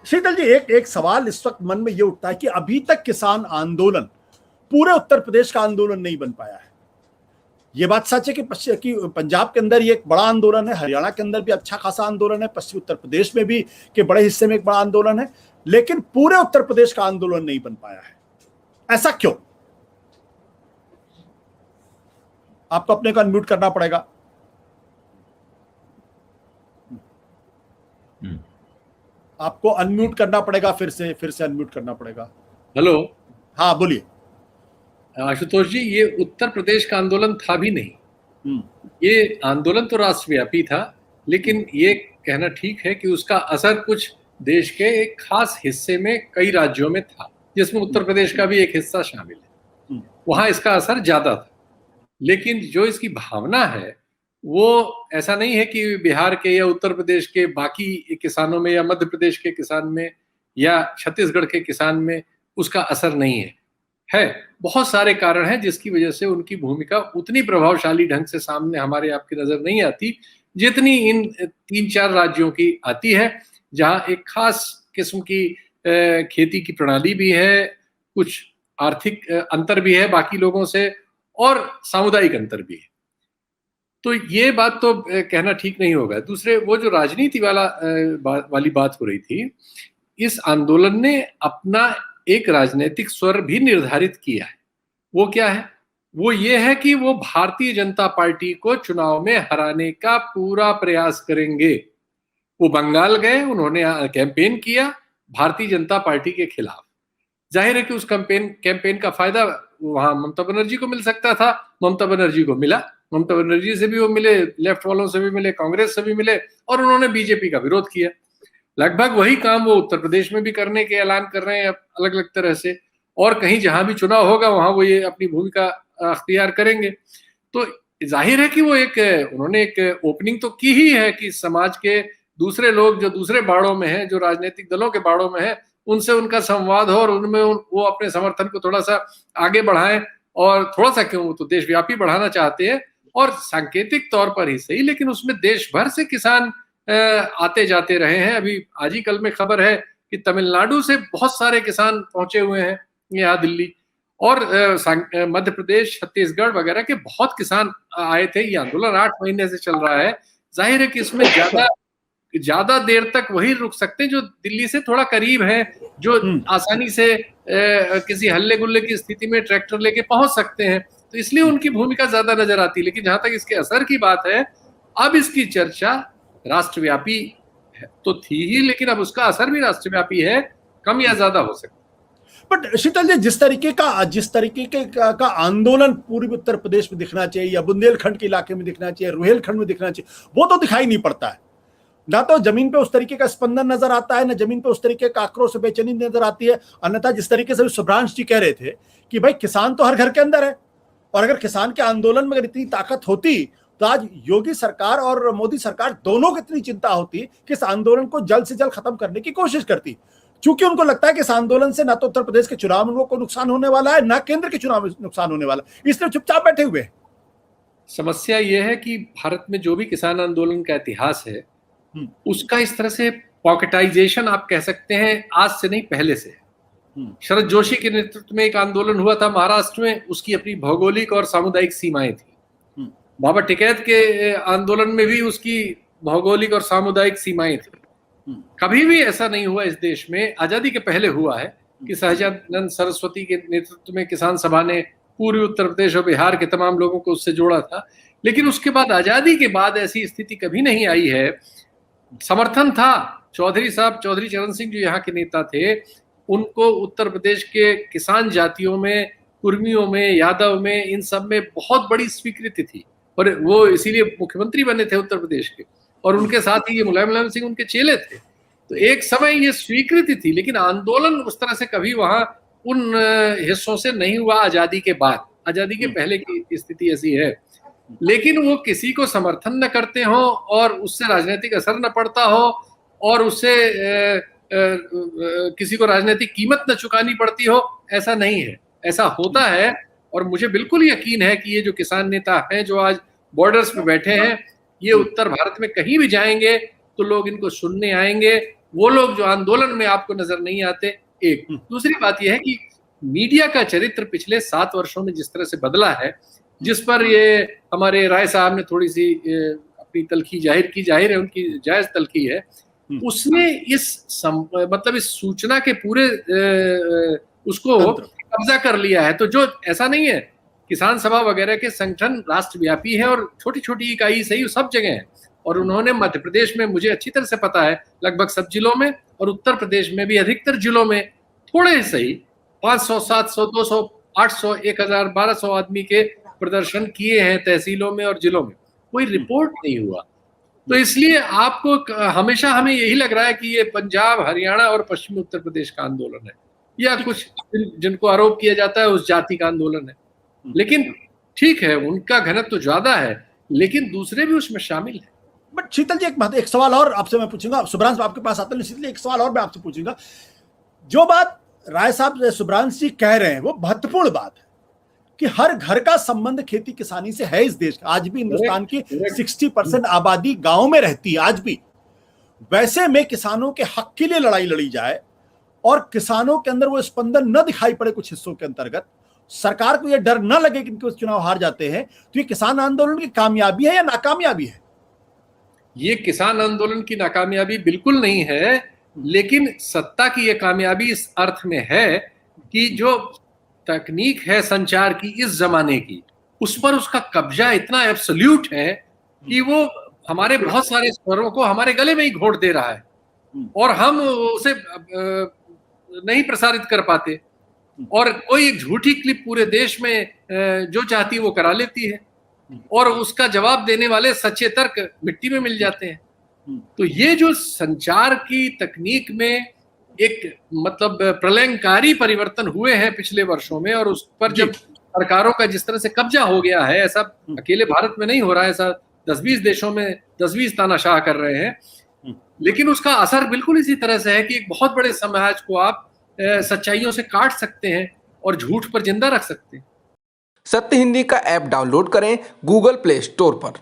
शीतल जी, एक एक सवाल इस वक्त मन में ये उठता है कि अभी तक किसान आंदोलन पूरे उत्तर प्रदेश का आंदोलन नहीं बन पाया है। ये बात सच है कि पंजाब के अंदर ये एक बड़ा आंदोलन है, हरियाणा के अंदर भी अच्छा खासा आंदोलन है, पश्चिमी उत्तर प्रदेश में भी के बड़े हिस्से में एक बड़ा आंदोलन है, लेकिन पूरे उत्तर प्रदेश का आंदोलन नहीं बन पाया है। ऐसा क्यों? आपको अपने को अनम्यूट करना पड़ेगा। आपको अनम्यूट करना पड़ेगा, फिर से अनम्यूट करना पड़ेगा। हेलो, हाँ बोलिए। आशुतोष जी, ये उत्तर प्रदेश का आंदोलन था भी नहीं। ये आंदोलन तो राष्ट्रव्यापी था, लेकिन ये कहना ठीक है कि उसका असर कुछ देश के एक खास हिस्से में, कई राज्यों में था, जिसमें उत्तर प्रदेश का भी एक हिस्सा शामिल है। वहां इसका असर ज्यादा था। लेकिन जो इसकी भावना है वो ऐसा नहीं है कि बिहार के या उत्तर प्रदेश के बाकी किसानों में या मध्य प्रदेश के किसान में या छत्तीसगढ़ के किसान में उसका असर नहीं है। बहुत सारे कारण हैं जिसकी वजह से उनकी भूमिका उतनी प्रभावशाली ढंग से सामने हमारे आपकी नजर नहीं आती जितनी इन 3-4 राज्यों की आती है, जहां एक खास किस्म की खेती की प्रणाली भी है, कुछ आर्थिक अंतर भी है बाकी लोगों से, और सामुदायिक अंतर भी है। तो ये बात तो कहना ठीक नहीं होगा। दूसरे, वो जो राजनीति वाली बात हो रही थी, इस आंदोलन ने अपना एक राजनीतिक स्वर भी निर्धारित किया है। वो क्या है? वो ये है कि वो भारतीय जनता पार्टी को चुनाव में हराने का पूरा प्रयास करेंगे। वो बंगाल गए, उन्होंने कैंपेन किया भारतीय जनता पार्टी के खिलाफ। जाहिर है कि उस कैंपेन का फायदा वहां ममता बनर्जी को मिल सकता था, ममता बनर्जी को मिला। ममता बनर्जी से भी वो मिले, लेफ्ट वालों से भी मिले, कांग्रेस से भी मिले, और उन्होंने बीजेपी का विरोध किया। लगभग वही काम वो उत्तर प्रदेश में भी करने के ऐलान कर रहे हैं अलग अलग तरह से, और कहीं जहां भी चुनाव होगा वहां वो ये अपनी भूमिका अख्तियार करेंगे। तो जाहिर है कि वो उन्होंने एक ओपनिंग तो की ही है कि समाज के दूसरे लोग जो दूसरे बाड़ों में हैं, जो राजनीतिक दलों के बाड़ों में हैं, उनसे उनका संवाद हो और उनमें वो अपने समर्थन को थोड़ा सा आगे बढ़ाएं, और थोड़ा सा क्यों, वो तो देशव्यापी बढ़ाना चाहते हैं, और सांकेतिक तौर पर ही सही, लेकिन उसमें देश भर से किसान आते जाते रहे हैं। अभी आज ही कल में खबर है कि तमिलनाडु से बहुत सारे किसान पहुंचे हुए हैं यहाँ दिल्ली, और मध्य प्रदेश, छत्तीसगढ़ वगैरह के बहुत किसान आए थे। ये आंदोलन 8 महीने से चल रहा है। जाहिर है कि इसमें ज्यादा देर तक वही रुक सकते हैं जो दिल्ली से थोड़ा करीब है, जो आसानी से किसी हल्ले गुल्ले की स्थिति में ट्रैक्टर लेके पहुंच सकते हैं, तो इसलिए उनकी भूमिका ज्यादा नजर आती है। लेकिन जहां तक इसके असर की बात है, अब इसकी चर्चा राष्ट्रव्यापी तो थी ही, लेकिन अब उसका असर भी राष्ट्रव्यापी है, कम या ज्यादा हो सकता है। बट शीतल जी, जिस तरीके का आंदोलन पूर्वी उत्तर प्रदेश में दिखना चाहिए, या बुंदेलखंड के इलाके में दिखना चाहिए, रुहेलखंड में दिखना चाहिए, वो तो दिखाई नहीं पड़ता है। ना तो जमीन पे उस तरीके का स्पंदन नजर आता है, ना जमीन पे उस तरीके का आक्रोश, बेचैनी नजर आती है। अन्यथा जिस तरीके से सुभ्रांश जी कह रहे थे कि भाई किसान तो हर घर के अंदर है, और अगर किसान के आंदोलन में अगर इतनी ताकत होती तो आज योगी सरकार और मोदी सरकार दोनों को इतनी चिंता होती कि इस आंदोलन को जल्द से जल्द खत्म करने की कोशिश करती। चूंकि उनको लगता है कि इस आंदोलन से ना तो उत्तर प्रदेश के चुनाव में को नुकसान होने वाला है, ना केंद्र के चुनाव में नुकसान होने वाला, इसलिए चुपचाप बैठे हुए हैं। समस्या यह है कि भारत में जो भी किसान आंदोलन का इतिहास है, उसका इस तरह से पॉकेटाइजेशन आप कह सकते हैं, आज से नहीं पहले से। शरद जोशी के नेतृत्व में एक आंदोलन हुआ था महाराष्ट्र में, उसकी अपनी भौगोलिक और सामुदायिक सीमाएं थी। बाबा टिकैत के आंदोलन में भी उसकी भौगोलिक और सामुदायिक सीमाएं थी। कभी भी ऐसा नहीं हुआ इस देश में, आजादी के पहले हुआ है कि सहजानंद सरस्वती के नेतृत्व में किसान सभा ने पूर्वी उत्तर प्रदेश और बिहार के तमाम लोगों को उससे जोड़ा था। लेकिन उसके बाद, आजादी के बाद ऐसी स्थिति कभी नहीं आई है। समर्थन था, चौधरी चरण सिंह जो यहाँ के नेता थे, उनको उत्तर प्रदेश के किसान जातियों में, कुर्मियों में, यादव में, इन सब में बहुत बड़ी स्वीकृति थी, और वो इसीलिए मुख्यमंत्री बने थे उत्तर प्रदेश के, और उनके साथ ही ये मुलायम सिंह उनके चेले थे। तो एक समय ये स्वीकृति थी, लेकिन आंदोलन उस तरह से कभी वहां उन हिस्सों से नहीं हुआ आजादी के बाद। आजादी के पहले की स्थिति ऐसी है। लेकिन वो किसी को समर्थन न करते हो और उससे राजनीतिक असर न पड़ता हो, और उससे किसी को राजनीतिक कीमत न चुकानी पड़ती हो, ऐसा नहीं है। ऐसा होता है, और मुझे बिल्कुल यकीन है कि ये जो किसान नेता हैं जो आज बॉर्डर्स पे बैठे हैं, ये उत्तर भारत में कहीं भी जाएंगे तो लोग इनको सुनने आएंगे, वो लोग जो आंदोलन में आपको नजर नहीं आते। एक दूसरी बात यह है कि मीडिया का चरित्र पिछले 7 वर्षों में जिस तरह से बदला है, जिस पर ये हमारे राय साहब ने थोड़ी सी अपनी तलखी जाहिर है, उनकी जायज तलखी है, उसने मतलब इस सूचना के पूरे उसको कब्जा कर लिया है। तो जो ऐसा नहीं है, किसान सभा वगैरह के संगठन राष्ट्रव्यापी है और छोटी छोटी इकाई सही सब जगह है। और उन्होंने मध्य प्रदेश में, मुझे अच्छी तरह से पता है, लगभग सब जिलों में, और उत्तर प्रदेश में भी अधिकतर जिलों में थोड़े सही 500, 700, 200, 800, 1000, 1200 आदमी के प्रदर्शन किए हैं तहसीलों में और जिलों में, कोई रिपोर्ट नहीं हुआ। तो इसलिए आपको हमेशा हमें यही लग रहा है कि ये पंजाब, हरियाणा और पश्चिमी उत्तर प्रदेश का आंदोलन है, या कुछ जिनको आरोप किया जाता है उस जाति का आंदोलन है। लेकिन ठीक है, उनका घनत्व तो ज्यादा है, लेकिन दूसरे भी उसमें शामिल है। बट शीतल जी, एक सवाल और आपसे मैं पूछूंगा, सुब्रांश आपके पास आता है, शीतल एक सवाल और मैं आपसे पूछूंगा। जो बात राय साहब, सुब्रांश जी कह रहे हैं वो महत्वपूर्ण बात है कि हर घर का संबंध खेती किसानी से है इस देश का। आज भी हिंदुस्तान की 60% आबादी गांव में रहती है आज भी। वैसे में किसानों के हक के लिए लड़ाई लड़ी जाए और किसानों के अंदर वो स्पंदन न दिखाई पड़े कुछ हिस्सों के अंतर्गत, सरकार को यह डर न लगे कि इनके चुनाव हार जाते हैं, तो ये किसान आंदोलन की कामयाबी है या नाकामयाबी है? ये किसान आंदोलन की नाकामयाबी बिल्कुल नहीं है, लेकिन सत्ता की यह कामयाबी इस अर्थ में है कि जो तकनीक है संचार की इस जमाने की, उस पर उसका कब्जा इतना एब्सोल्यूट है कि वो हमारे बहुत सारे स्वरों को हमारे गले में ही घोट दे रहा है और हम उसे नहीं प्रसारित कर पाते। और कोई एक झूठी क्लिप पूरे देश में जो चाहती है वो करा लेती है और उसका जवाब देने वाले सच्चे तर्क मिट्टी में मिल जाते हैं। तो ये जो संचार की तकनीक में एक मतलब प्रलयंकारी परिवर्तन हुए हैं पिछले वर्षों में, और उस पर जब सरकारों का जिस तरह से कब्जा हो गया है, ऐसा अकेले भारत में नहीं हो रहा है, ऐसा 10-20 देशों में 10-20 तानाशाह कर रहे हैं, लेकिन उसका असर बिल्कुल इसी तरह से है कि एक बहुत बड़े समाज को आप सच्चाइयों से काट सकते हैं और झूठ पर जिंदा रख सकते हैं। सत्य हिंदी का ऐप डाउनलोड करें गूगल प्ले स्टोर पर।